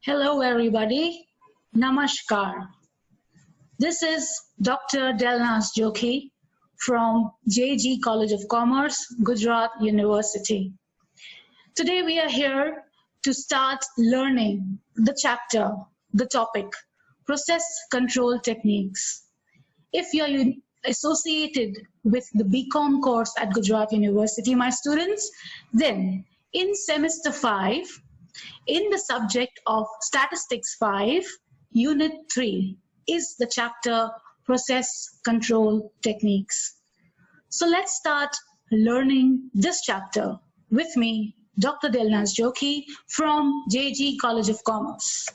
Hello everybody, Namaskar. This is Dr. Delnaz Jokhi from JG College of Commerce, Gujarat University. Today we are here to start learning the chapter, the topic, process control techniques. If you are associated with the BCom course at Gujarat University, my students, then in semester 5, in the subject of Statistics 5, Unit 3 is the chapter Process Control Techniques. So let's start learning this chapter with me, Dr. Delnaz Jokhi from JG College of Commerce.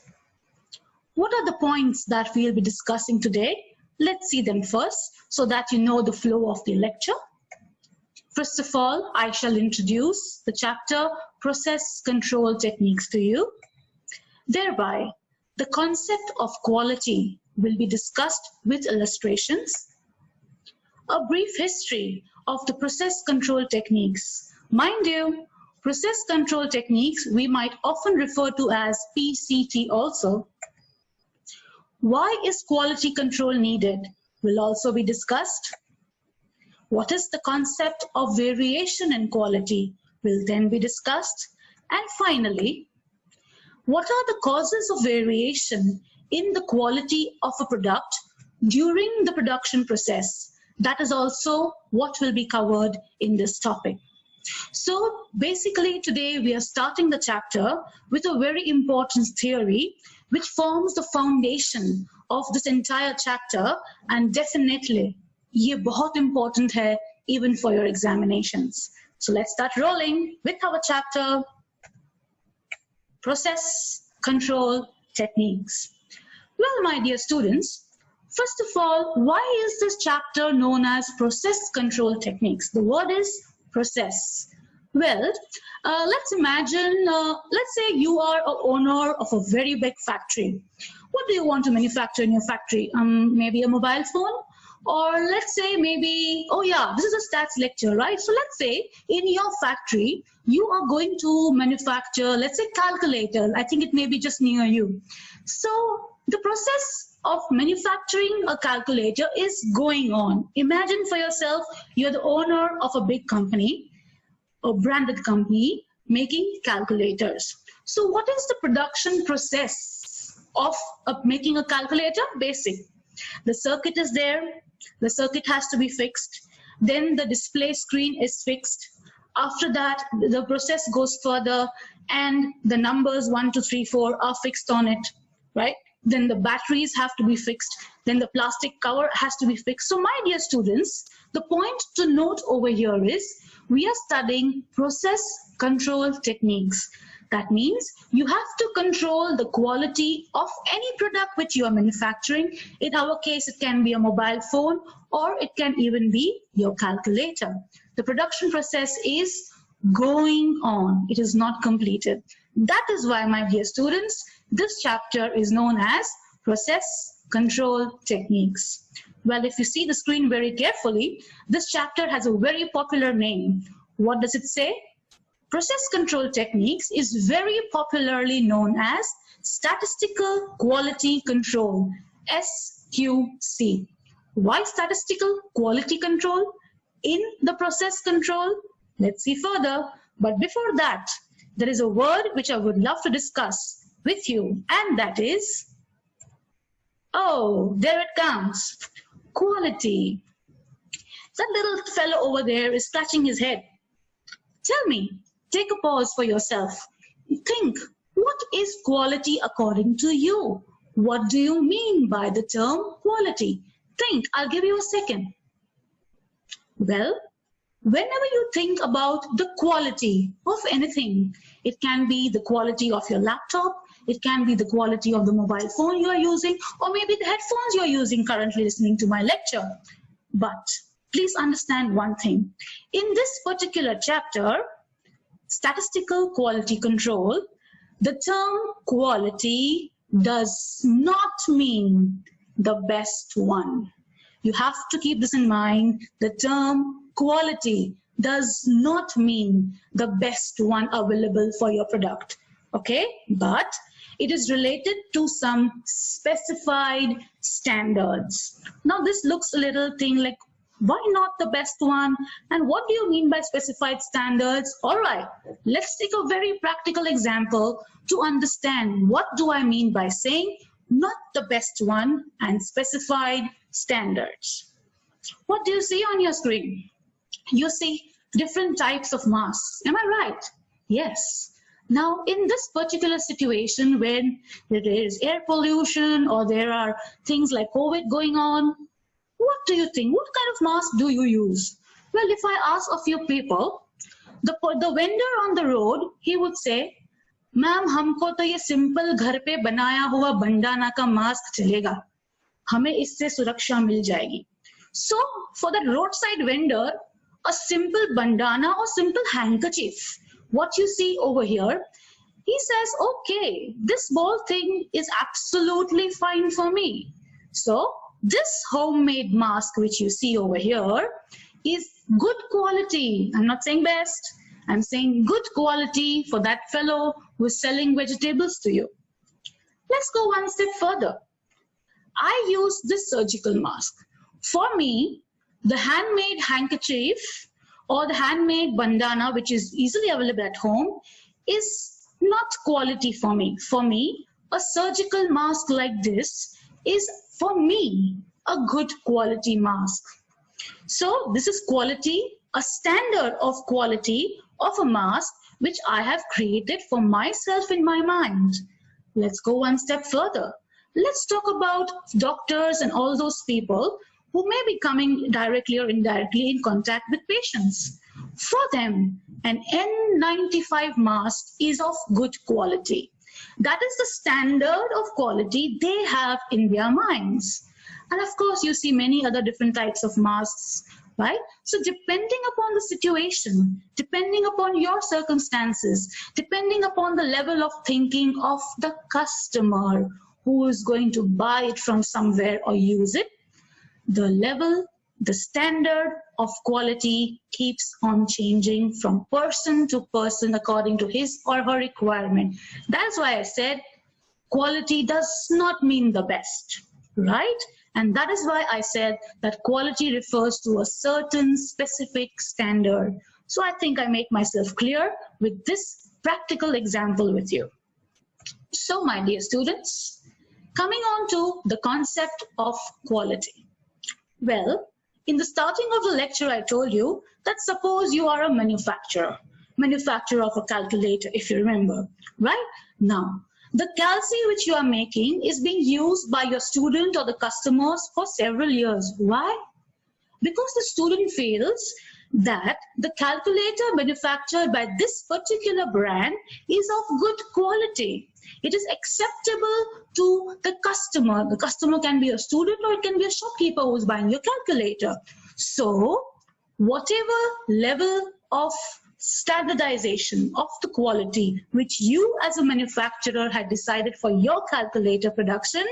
What are the points that we'll be discussing today? Let's see them first so that you know the flow of the lecture. First of all, I shall introduce the chapter Process Control Techniques to you. Thereby, the concept of quality will be discussed with illustrations. A brief history of the process control techniques. Mind you, process control techniques we might often refer to as PCT also. Why is quality control needed will also be discussed. What is the concept of variation in quality will then be discussed. And finally, what are the causes of variation in the quality of a product during the production process? That is also what will be covered in this topic. So basically today we are starting the chapter with a very important theory which forms the foundation of this entire chapter, and definitely ये बहुत important है even for your examinations. So let's start rolling with our chapter, Process Control Techniques. Well, my dear students, first of all, why is this chapter known as Process Control Techniques? The word is process. Well, let's imagine, let's say you are an owner of a very big factory. What do you want to manufacture in your factory? Maybe a mobile phone? Or let's say maybe, oh yeah, this is a stats lecture, right? So let's say in your factory, you are going to manufacture, let's say calculator. I think it may be just near you. So the process of manufacturing a calculator is going on. Imagine for yourself, you're the owner of a big company, a branded company making calculators. So what is the production process of making a calculator? Basic. The circuit is there. The circuit has to be fixed. Then the display screen is fixed. After that, the process goes further and the numbers 1, 2, 3, 4 are fixed on it, right? Then the batteries have to be fixed. Then the plastic cover has to be fixed. So my dear students, the point to note over here is we are studying process control techniques. That means you have to control the quality of any product which you are manufacturing. In our case, it can be a mobile phone or it can even be your calculator. The production process is going on. It is not completed. That is why, my dear students, this chapter is known as Process Control Techniques. Well, if you see the screen very carefully, this chapter has a very popular name. What does it say? Process control techniques is very popularly known as statistical quality control, SQC. Why statistical quality control in the process control? Let's see further. But before that, there is a word which I would love to discuss with you, and that is, oh, there it comes, quality. That little fellow over there is scratching his head. Tell me, take a pause for yourself. Think, what is quality according to you? What do you mean by the term quality? Think, I'll give you a second. Well, whenever you think about the quality of anything, it can be the quality of your laptop, it can be the quality of the mobile phone you are using, or maybe the headphones you are using currently listening to my lecture. But please understand one thing. In this particular chapter, Statistical Quality Control, the term quality does not mean the best one. You have to keep this in mind. The term quality does not mean the best one available for your product. okay? But it is related to some specified standards. Now this looks a little thing like, why not the best one? And what do you mean by specified standards? All right, let's take a very practical example to understand what do I mean by saying not the best one and specified standards. What do you see on your screen? You see different types of masks. Am I right? Yes. Now, in this particular situation when there is air pollution or there are things like COVID going on, what do you think? What kind of mask do you use? Well, if I ask a few people, the vendor on the road, he would say, ma'am हमको तो ये simple घर पे बनाया हुआ bandana का mask चलेगा, हमें इससे सुरक्षा मिल जाएगी. So for the roadside vendor, a simple bandana or simple handkerchief, what you see over here, he says, okay, this ball thing is absolutely fine for me. So this homemade mask which you see over here is good quality. I'm not saying best, I'm saying good quality for that fellow who is selling vegetables to you. Let's go one step further. I use this surgical mask. For me, the handmade handkerchief or the handmade bandana, which is easily available at home, is not quality for me. For me, a surgical mask like this is, for me, a good quality mask. So this is quality, a standard of quality of a mask which I have created for myself in my mind. Let's go one step further. Let's talk about doctors and all those people who may be coming directly or indirectly in contact with patients. For them, an N95 mask is of good quality. That is the standard of quality they have in their minds. And of course, you see many other different types of masks, right? So depending upon the situation, depending upon your circumstances, depending upon the level of thinking of the customer who is going to buy it from somewhere or use it, the level, the standard of quality keeps on changing from person to person according to his or her requirement. That's why I said quality does not mean the best, right? And that is why I said that quality refers to a certain specific standard. So I think I make myself clear with this practical example with you. So my dear students, coming on to the concept of quality. Well, in the starting of the lecture, I told you that suppose you are a manufacturer of a calculator, if you remember, right? Now, the calci which you are making is being used by your student or the customers for several years. Why? Because the student feels that the calculator manufactured by this particular brand is of good quality. It is acceptable to the customer. The customer can be a student or it can be a shopkeeper who is buying your calculator. So whatever level of standardization of the quality which you as a manufacturer had decided for your calculator production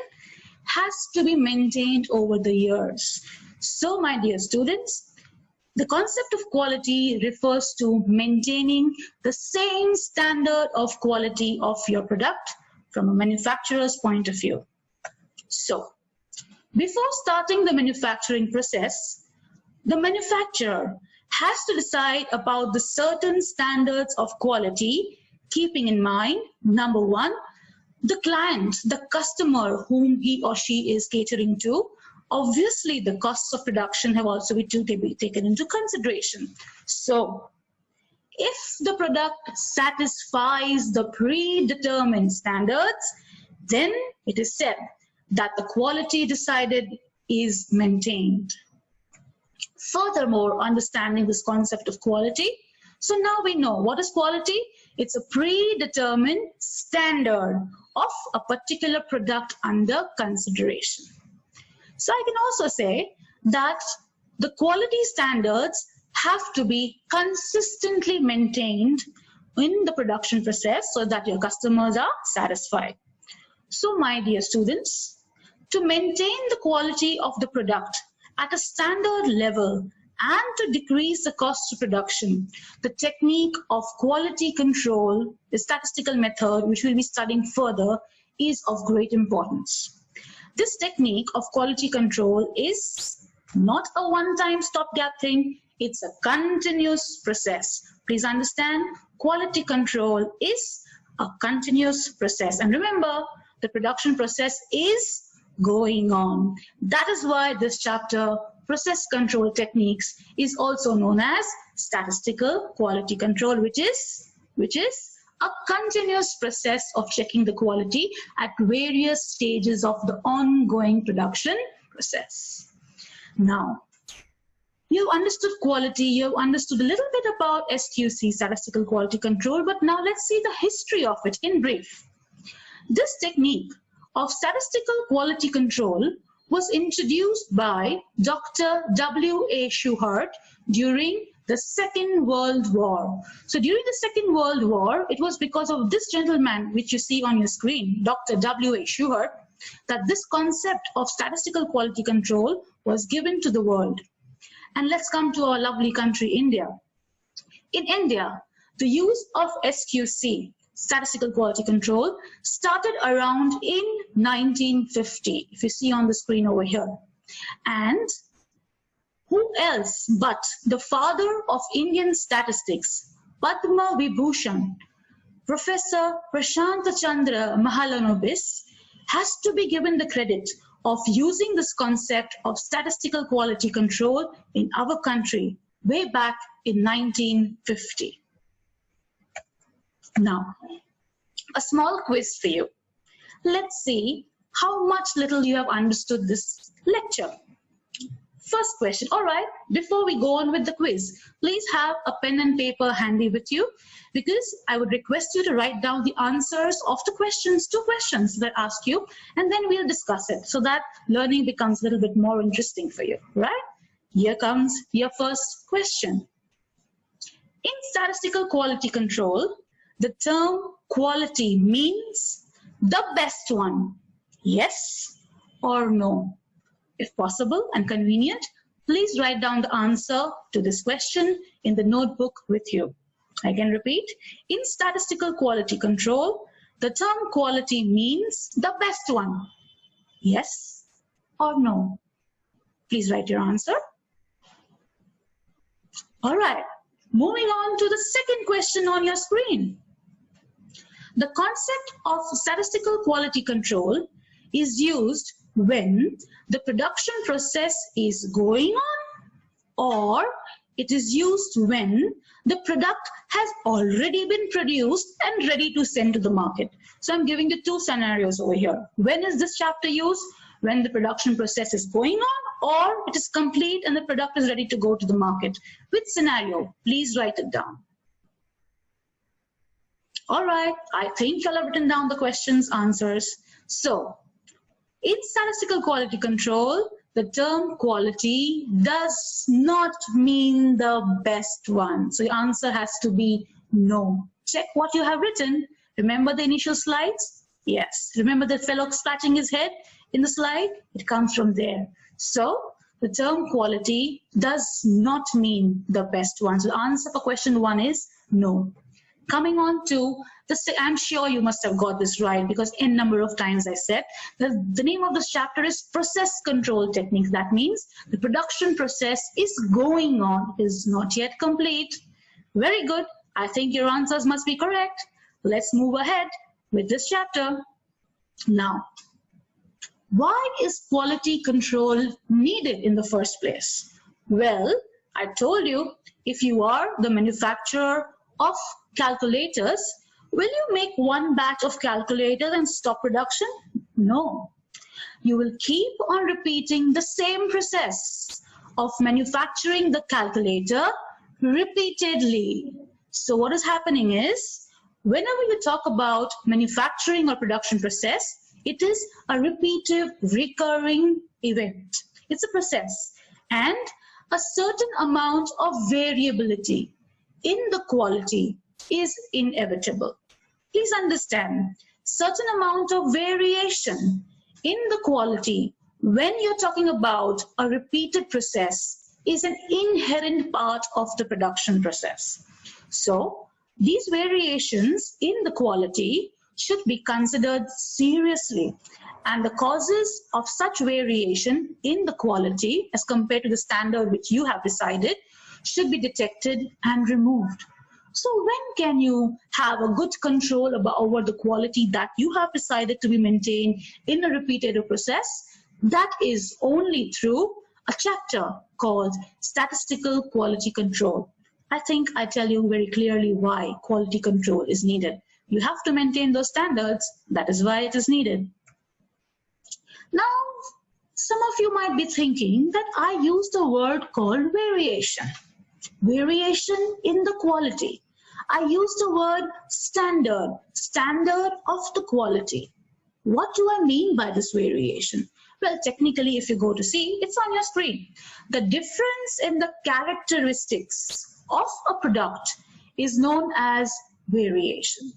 has to be maintained over the years. So my dear students, the concept of quality refers to maintaining the same standard of quality of your product from a manufacturer's point of view. So, before starting the manufacturing process, the manufacturer has to decide about the certain standards of quality, keeping in mind, number one, the client, the customer whom he or she is catering to. Obviously, the costs of production have also to be taken into consideration. So, if the product satisfies the predetermined standards, then it is said that the quality decided is maintained. Furthermore, understanding this concept of quality, so now we know what is quality. It's a predetermined standard of a particular product under consideration. So I can also say that the quality standards have to be consistently maintained in the production process so that your customers are satisfied. So my dear students, to maintain the quality of the product at a standard level, and to decrease the cost of production. The technique of quality control, the statistical method, which we'll be studying further, is of great importance. This technique of quality control is not a one-time stopgap thing, it's a continuous process. Please understand, quality control is a continuous process. And remember, the production process is going on. That is why this chapter, Process Control Techniques, is also known as statistical quality control, which is a continuous process of checking the quality at various stages of the ongoing production process. Now, you've understood quality, you've understood a little bit about SQC, statistical quality control, but now let's see the history of it in brief. This technique of statistical quality control was introduced by Dr. W.A. Shewhart during the Second World War. So during the Second World War, it was because of this gentleman, which you see on your screen, Dr. W.A. Shewhart, that this concept of statistical quality control was given to the world. And let's come to our lovely country, India. In India, the use of SQC, statistical quality control, started around in 1950, if you see on the screen over here. And who else but the father of Indian statistics, Padma Vibhushan, Professor Prashant Chandra Mahalanobis, has to be given the credit of using this concept of statistical quality control in our country way back in 1950. Now, a small quiz for you. Let's see how much little you have understood this lecture. First question. All right, before we go on with the quiz, please have a pen and paper handy with you, because I would request you to write down the answers of the questions, 2 questions that I ask you, and then we'll discuss it so that learning becomes a little bit more interesting for you, right? Here comes your first question. In statistical quality control, the term quality means the best one. Yes or no? If possible and convenient, please write down the answer to this question in the notebook with you. I can repeat, in statistical quality control, the term quality means the best one. Yes or no? Please write your answer. All right, moving on to the second question on your screen. The concept of statistical quality control is used when the production process is going on, or it is used when the product has already been produced and ready to send to the market. So I'm giving you 2 scenarios over here. When is this chapter used? When the production process is going on, or it is complete and the product is ready to go to the market. Which scenario? Please write it down. All right, I think you'll have written down the questions, answers. So, in statistical quality control, the term quality does not mean the best one. So your answer has to be no. Check what you have written. Remember the initial slides? Yes. Remember the fellow scratching his head in the slide? It comes from there. So the term quality does not mean the best one. So the answer for question 1 is no. Coming on to I'm sure you must have got this right, because n number of times I said the name of this chapter is process control techniques. That means the production process is going on, is not yet complete. Very good. I think your answers must be correct. Let's move ahead with this chapter. Now, why is quality control needed in the first place? Well, I told you, if you are the manufacturer of calculators, will you make one batch of calculators and stop production? No. You will keep on repeating the same process of manufacturing the calculator repeatedly. So what is happening is, whenever you talk about manufacturing or production process, it is a repeated, recurring event. It's a process. And a certain amount of variability in the quality is inevitable. Please understand, certain amount of variation in the quality when you're talking about a repeated process is an inherent part of the production process. So these variations in the quality should be considered seriously, and the causes of such variation in the quality as compared to the standard which you have decided should be detected and removed. So when can you have a good control over the quality that you have decided to be maintained in a repetitive process? That is only through a chapter called Statistical Quality Control. I think I tell you very clearly why quality control is needed. You have to maintain those standards. That is why it is needed. Now, some of you might be thinking that I used a word called variation. Variation in the quality. I used the word standard, standard of the quality. What do I mean by this variation? Well, technically, if you go to see, it's on your screen. The difference in the characteristics of a product is known as variation.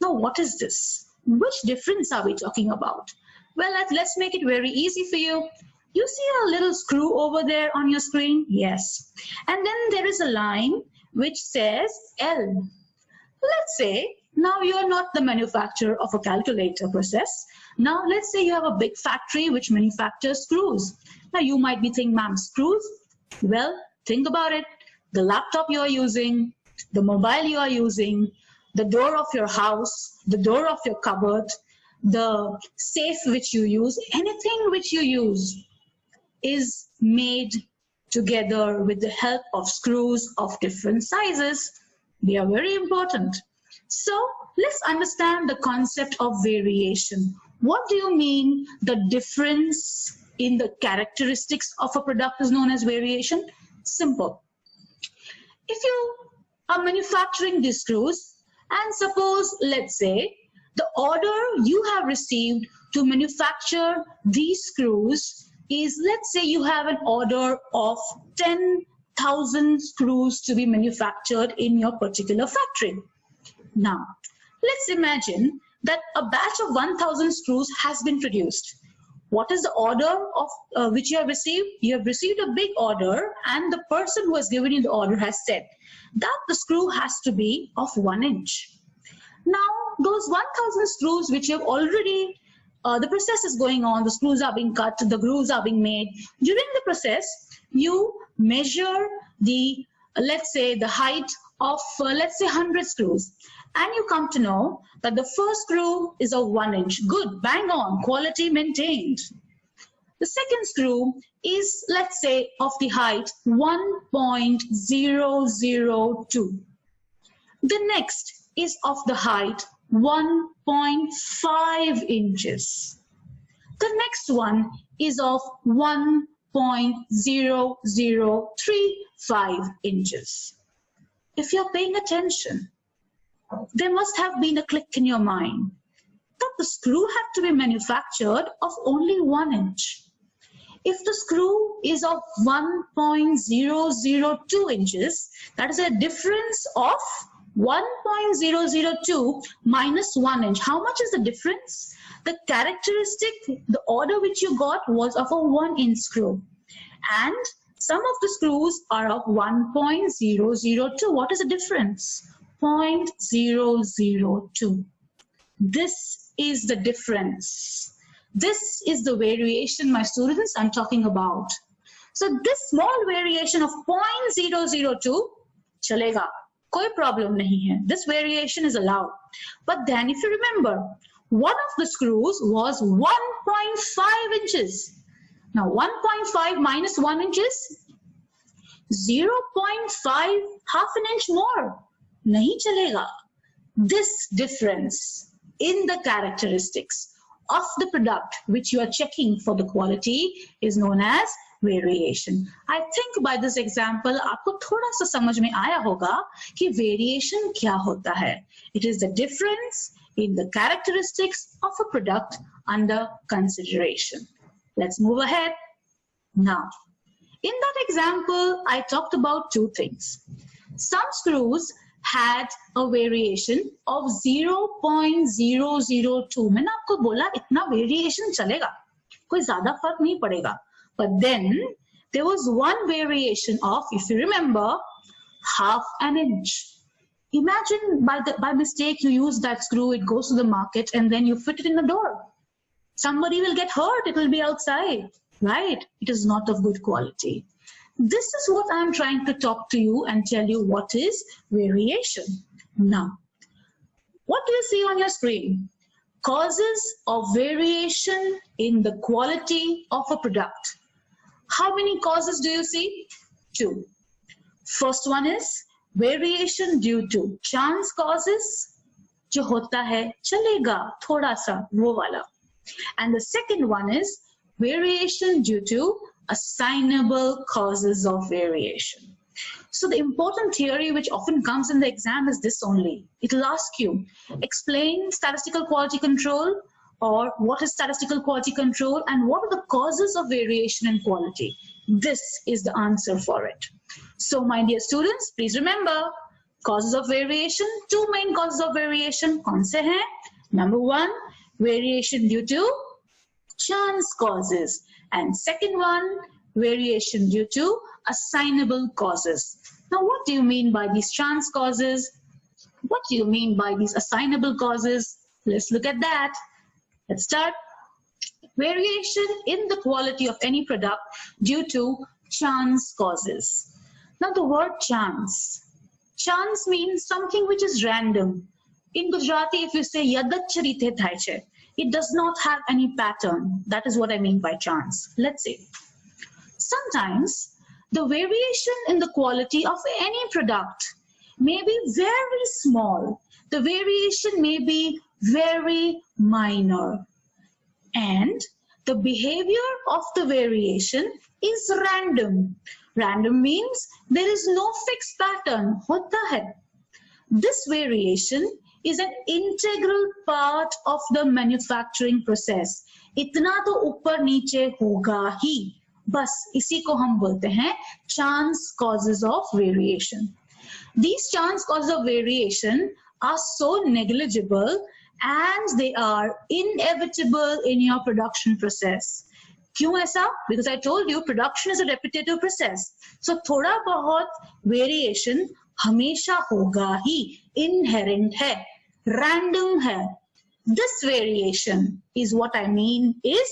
Now, what is this? Which difference are we talking about? Well, let's make it very easy for you. You see a little screw over there on your screen? Yes. And then there is a line which says L. Let's say now you are not the manufacturer of a calculator process. Now let's say you have a big factory which manufactures screws. Now you might be thinking, ma'am, screws? Well, think about it. The laptop you are using, the mobile you are using, the door of your house, the door of your cupboard, the safe which you use, anything which you use is made together with the help of screws of different sizes. They are very important. So let's understand the concept of variation. What do you mean the difference in the characteristics of a product is known as variation? Simple. If you are manufacturing these screws, and suppose, let's say, the order you have received to manufacture these screws is, let's say you have an order of 10,000 screws to be manufactured in your particular factory. Now, let's imagine that a batch of 1,000 screws has been produced. What is the order of which you have received? You have received a big order, and the person who has given you the order has said that the screw has to be of 1 inch. Now, those 1,000 screws which you have already, the process is going on, the screws are being cut, the grooves are being made. During the process, you measure the, let's say, the height of, let's say, 100 screws. And you come to know that the first screw is of 1 inch. Good, bang on, quality maintained. The second screw is, let's say, of the height 1.002. The next is of the height 1.5 inches. The next one is of 1.0035 inches. If you're paying attention, there must have been a click in your mind that the screw had to be manufactured of only 1 inch. If the screw is of 1.002 inches, that is a difference of 1.002 minus 1 inch. How much is the difference? The characteristic, the order which you got was of a 1 inch screw. And some of the screws are of 1.002. What is the difference? 0.002. This is the difference. This is the variation, my students, I'm talking about. So this small variation of 0.002, chalega, koi problem nahi hai. This variation is allowed. But then if you remember, one of the screws was 1.5 inches. Now 1.5 minus 1 inch is 0.5, half an inch more. Nahi chalega. This difference in the characteristics of the product which you are checking for the quality is known as variation. I think by this example आपको थोड़ा सा समझ में आया होगा कि variation क्या होता है. It is the difference in the characteristics of a product under consideration. Let's move ahead. Now, in that example, I talked about two things. Some screws had a variation of 0.002. मैंने आपको बोला इतना variation चलेगा, कोई ज़्यादा फर्क नहीं पड़ेगा. But then there was one variation of, if you remember, half an inch. Imagine by mistake you use that screw, it goes to the market, and then you fit it in the door. Somebody will get hurt, it will be outside, right? It is not of good quality. This is what I am trying to talk to you and tell you what is variation. Now, what do you see on your screen? Causes of variation in the quality of a product. How many causes do you see? 2. First one is variation due to chance causes, जो होता है चलेगा थोड़ा सा वो वाला. And the second one is variation due to assignable causes of variation. So the important theory which often comes in the exam is this only. It will ask you, explain statistical quality control, or what is statistical quality control, and what are the causes of variation in quality. This is the answer for it. So my dear students, please remember, causes of variation, 2 main causes of variation. कौन से हैं? Number 1, variation due to chance causes, and second one, variation due to assignable causes. Now, what do you mean by these chance causes? What do you mean by these assignable causes? Let's look at that. Let's start. Variation in the quality of any product due to chance causes. Now, the word chance. Chance means something which is random. In Gujarati, if you say yadacharite થાય છે, it does not have any pattern. That is what I mean by chance. Let's see. Sometimes the variation in the quality of any product may be very small. The variation may be very minor. And the behavior of the variation is random. Random means there is no fixed pattern. होता है. This variation is an integral part of the manufacturing process. इतना तो ऊपर नीचे होगा ही. बस इसी को हम बोलते हैं chance causes of variation. These chance causes of variation are so negligible and they are inevitable in your production process. क्यों ऐसा? Because I told you production is a repetitive process. So थोड़ा बहुत variation हमेशा होगा ही, inherent है, random है. This variation is what I mean is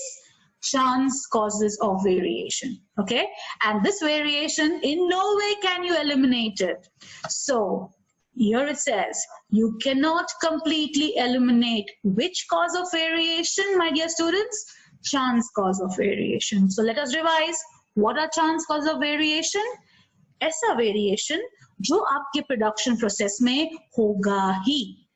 chance causes of variation, okay? And this variation, in no way can you eliminate it. So here it says, you cannot completely eliminate which cause of variation, my dear students? Chance cause of variation. So let us revise. What are chance cause of variation? ऐसा variation जो आपके production process में होगा ही.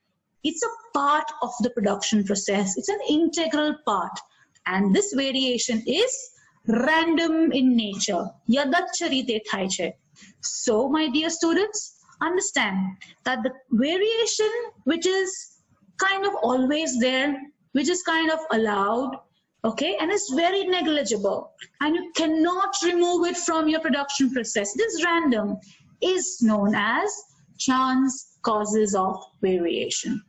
It's a part of the production process. It's an integral part. And this variation is random in nature. Yadacharite થાય છે. So, my dear students, understand that the variation which is kind of always there, which is kind of allowed, okay, and is very negligible, and you cannot remove it from your production process, this random is known as chance causes of variation.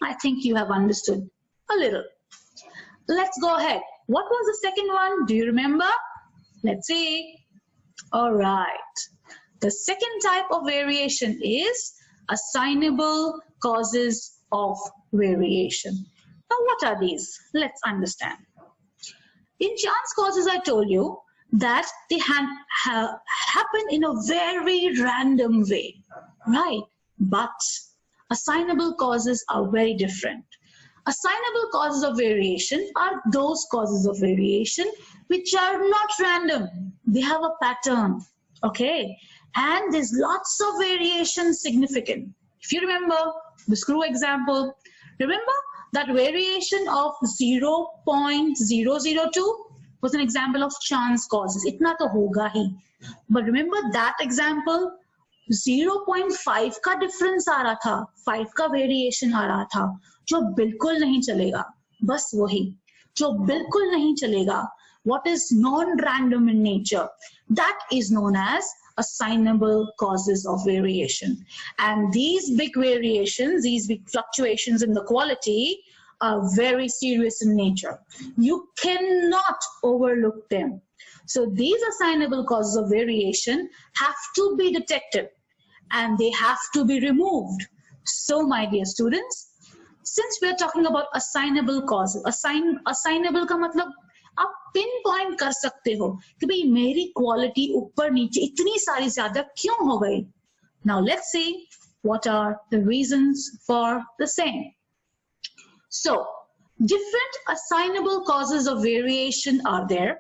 I think you have understood a little. Let's go ahead. What was the second one? Do you remember? Let's see. All right. The second type of variation is assignable causes of variation. Now, what are these? Let's understand. In chance causes, I told you that they happen in a very random way, right? But assignable causes are very different. Assignable causes of variation are those causes of variation which are not random. They have a pattern, okay? And there's lots of variation significant. If you remember the screw example, remember that variation of 0.002 was an example of chance causes. Itna to hoga hi. But remember that example, 0.5 का difference आ रहा था, 5 का variation आ रहा था, जो बिल्कुल नहीं चलेगा, बस वही, जो बिल्कुल नहीं चलेगा, what is non-random in nature, that is known as assignable causes of variation. And these big variations, these big fluctuations in the quality are very serious in nature. You cannot overlook them. So these assignable causes of variation have to be detected and they have to be removed. So my dear students, since we are talking about assignable causes, assignable का मतलब आप pin point कर सकते हो कि भाई मेरी quality ऊपर नीचे इतनी सारी ज्यादा क्यों हो गई. Now let's see what are the reasons for the same. So different assignable causes of variation are there.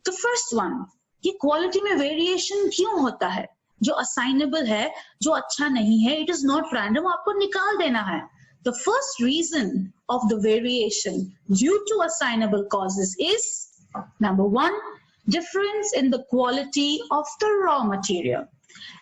The first one, ये क्वालिटी में वेरिएशन क्यों होता है? जो असाइनेबल है, जो अच्छा नहीं है, it is not random, आपको निकाल देना है. The first reason of the variation due to assignable causes is, number one, difference in the quality of the raw material.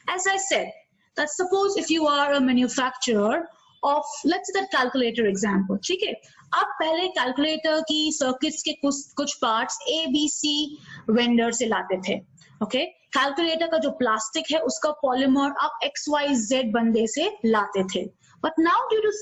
As I said, that suppose if you are a manufacturer of, let's say that calculator example, ठीक है? आप पहले calculator की circuits के कुछ parts ABC vendor से लाते थे, okay? Calculator का जो प्लास्टिक है उसका पॉलीमर आप XYZ बंदे से लाते थे. But now due to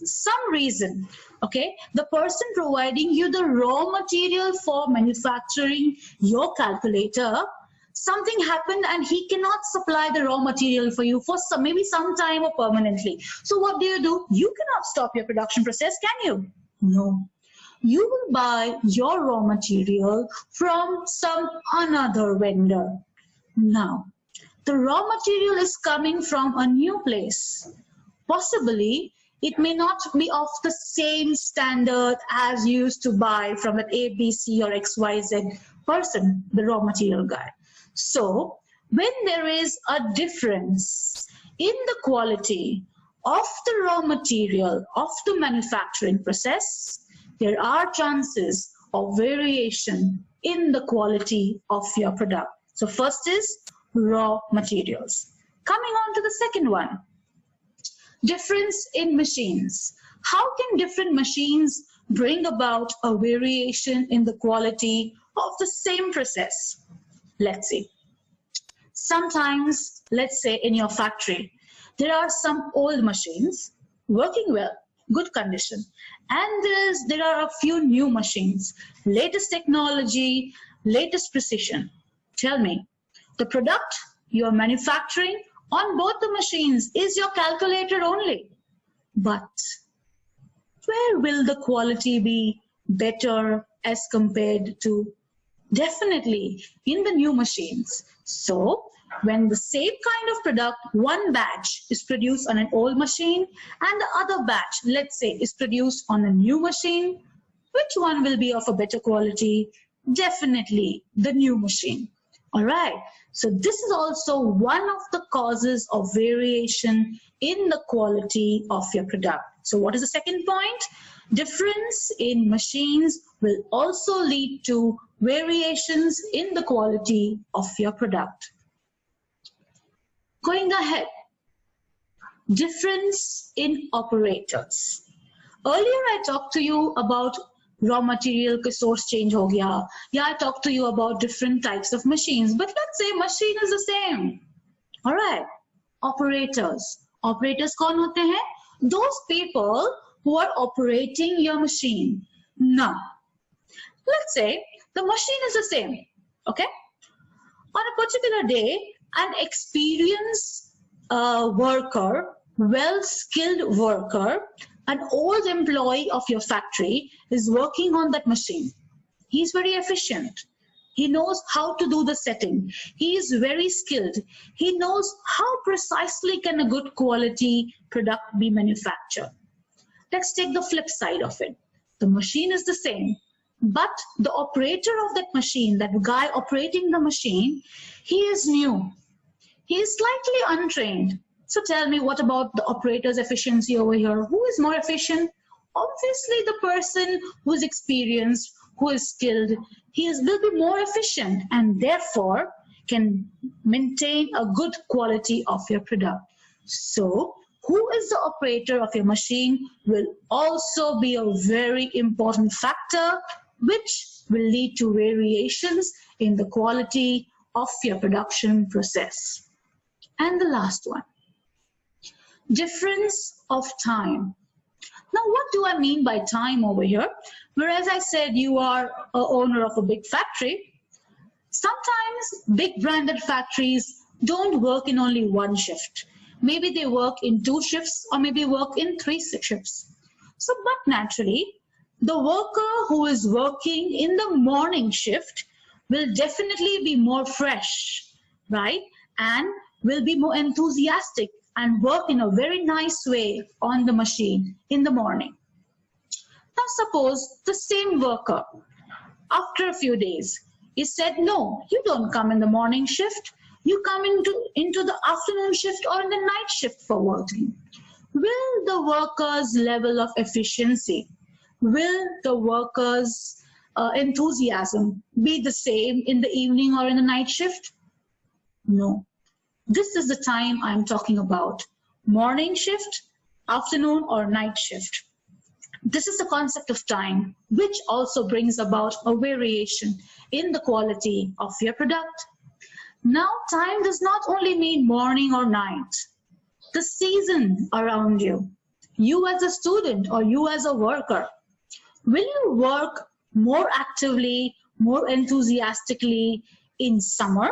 some reason, okay, the person providing you the raw material for manufacturing your calculator, something happened and he cannot supply the raw material for you for maybe some time or permanently. So what do? You cannot stop your production process, can you? No. You will buy your raw material from some another vendor. Now, the raw material is coming from a new place. Possibly, it may not be of the same standard as you used to buy from an ABC or XYZ person, the raw material guy. So, when there is a difference in the quality of the raw material of the manufacturing process, there are chances of variation in the quality of your product. So, first is raw materials. Coming on to the second one. Difference in machines. How can different machines bring about a variation in the quality of the same process? Let's see. Sometimes, let's say in your factory, there are some old machines working well, good condition, and there are a few new machines, latest technology, latest precision. Tell me, the product you are manufacturing on both the machines is your calculator only. But where will the quality be better as compared to? Definitely in the new machines. So when the same kind of product, one batch is produced on an old machine and the other batch, let's say, is produced on a new machine, which one will be of a better quality? Definitely the new machine. All right. So this is also one of the causes of variation in the quality of your product. So what is the second point? Difference in machines will also lead to variations in the quality of your product. Going ahead, difference in operators. Earlier I talked to you about raw material के source change हो गया, या I talked to you about different types of machines, but let's say machine is the same. All right, operators. Operators कौन होते हैं? Those people who are operating your machine. Now, let's say the machine is the same, okay? On a particular day, an experienced worker, well-skilled worker, an old employee of your factory is working on that machine. He's very efficient. He knows how to do the setting. He is very skilled. He knows how precisely can a good quality product be manufactured. Let's take the flip side of it. The machine is the same, but the operator of that machine, that guy operating the machine, he is new. He is slightly untrained. So tell me, what about the operator's efficiency over here? Who is more efficient? Obviously, the person who is experienced, who is skilled, will be more efficient and therefore can maintain a good quality of your product. So, who is the operator of your machine will also be a very important factor which will lead to variations in the quality of your production process. And the last one, difference of time. Now, what do I mean by time over here? Whereas I said you are a owner of a big factory, sometimes big branded factories don't work in only one shift. Maybe they work in 2 shifts or maybe work in 3 shifts. So, but naturally, the worker who is working in the morning shift will definitely be more fresh, right? And will be more enthusiastic and work in a very nice way on the machine in the morning. Now suppose the same worker, after a few days, is said, no, you don't come in the morning shift, you come into the afternoon shift or in the night shift for working. Will the worker's level of efficiency, will the worker's enthusiasm be the same in the evening or in the night shift? No. This is the time I'm talking about. Morning shift, afternoon or night shift. This is the concept of time, which also brings about a variation in the quality of your product. Now, time does not only mean morning or night. The season around you, you as a student or you as a worker, will you work more actively, more enthusiastically in summer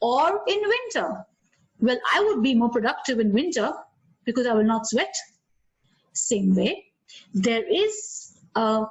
or in winter? Well, I would be more productive in winter because I will not sweat. Same way, there is a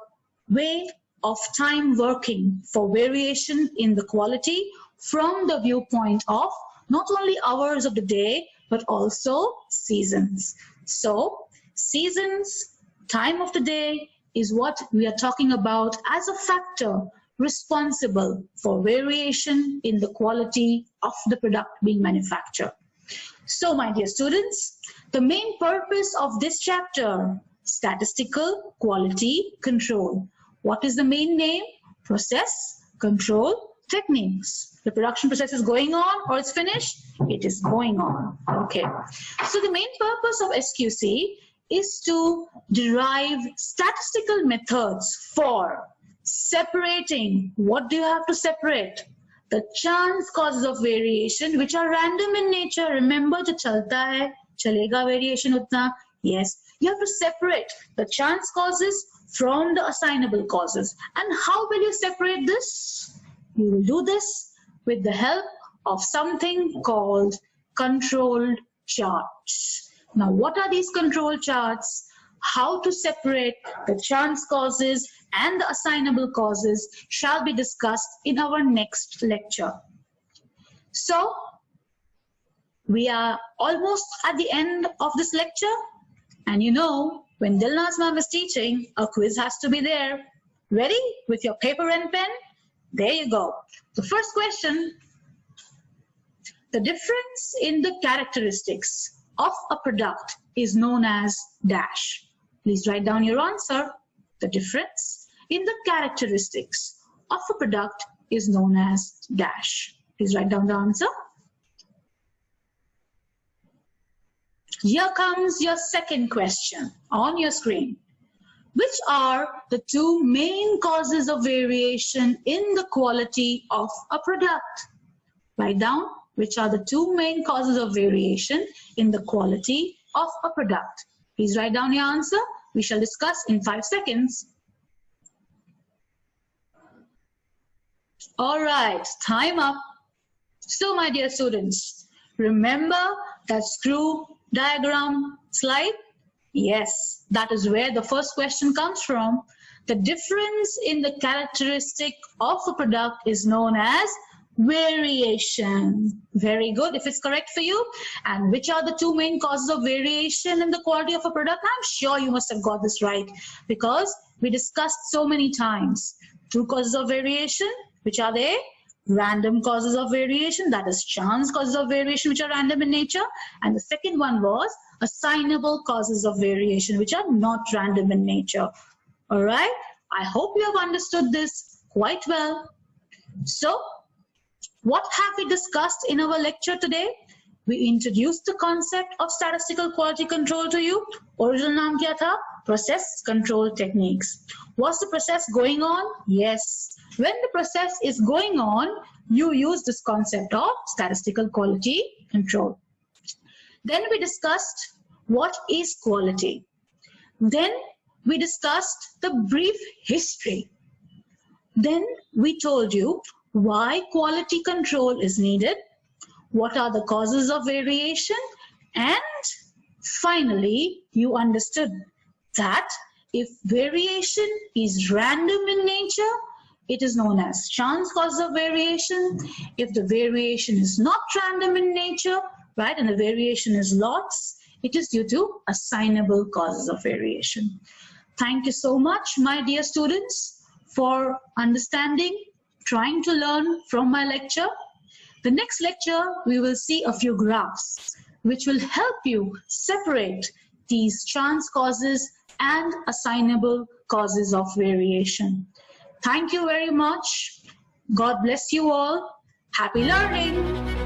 way of time working for variation in the quality from the viewpoint of not only hours of the day, but also seasons. So, seasons, time of the day is what we are talking about as a factor responsible for variation in the quality of the product being manufactured. So, my dear students, the main purpose of this chapter, statistical quality control. What is the main name? Process control techniques. The production process is going on or it's finished? It is going on. Okay. So the main purpose of SQC is to derive statistical methods for separating. What do you have to separate? The chance causes of variation, which are random in nature. Remember, jo chalta hai, chalega variation utna. Yes, you have to separate the chance causes from the assignable causes. And how will you separate this? You will do this with the help of something called controlled charts. Now, what are these control charts? How to separate the chance causes and the assignable causes shall be discussed in our next lecture. So, we are almost at the end of this lecture. And you know, when Delnaz ma'am is teaching, a quiz has to be there. Ready? With your paper and pen? There you go. The first question, the difference in the characteristics of a product is known as dash. Please write down your answer. The difference in the characteristics of a product is known as dash. Please write down the answer. Here comes your second question on your screen. Which are the 2 main causes of variation in the quality of a product? Write down which are the 2 main causes of variation in the quality of a product. Please write down your answer. We shall discuss in 5 seconds. All right, time up. So, my dear students, remember that screw diagram slide? Yes, that is where the first question comes from. The difference in the characteristic of a product is known as variation. Very good, if it's correct for you. And which are the 2 main causes of variation in the quality of a product? I'm sure you must have got this right because we discussed so many times. 2 causes of variation, which are they? Random causes of variation, that is chance causes of variation, which are random in nature. And the second one was assignable causes of variation, which are not random in nature. All right, I hope you have understood this quite well. So, what have we discussed in our lecture today? We introduced the concept of statistical quality control to you. Original naam kya tha? Process control techniques. Was the process going on? Yes. When the process is going on, you use this concept of statistical quality control. Then we discussed what is quality. Then we discussed the brief history. Then we told you why quality control is needed, what are the causes of variation, and finally you understood that if variation is random in nature, it is known as chance causes of variation. If the variation is not random in nature, right, and the variation is lots, it is due to assignable causes of variation. Thank you so much, my dear students, for understanding, trying to learn from my lecture. The next lecture, we will see a few graphs which will help you separate these chance causes and assignable causes of variation. Thank you very much. God bless you all. Happy learning.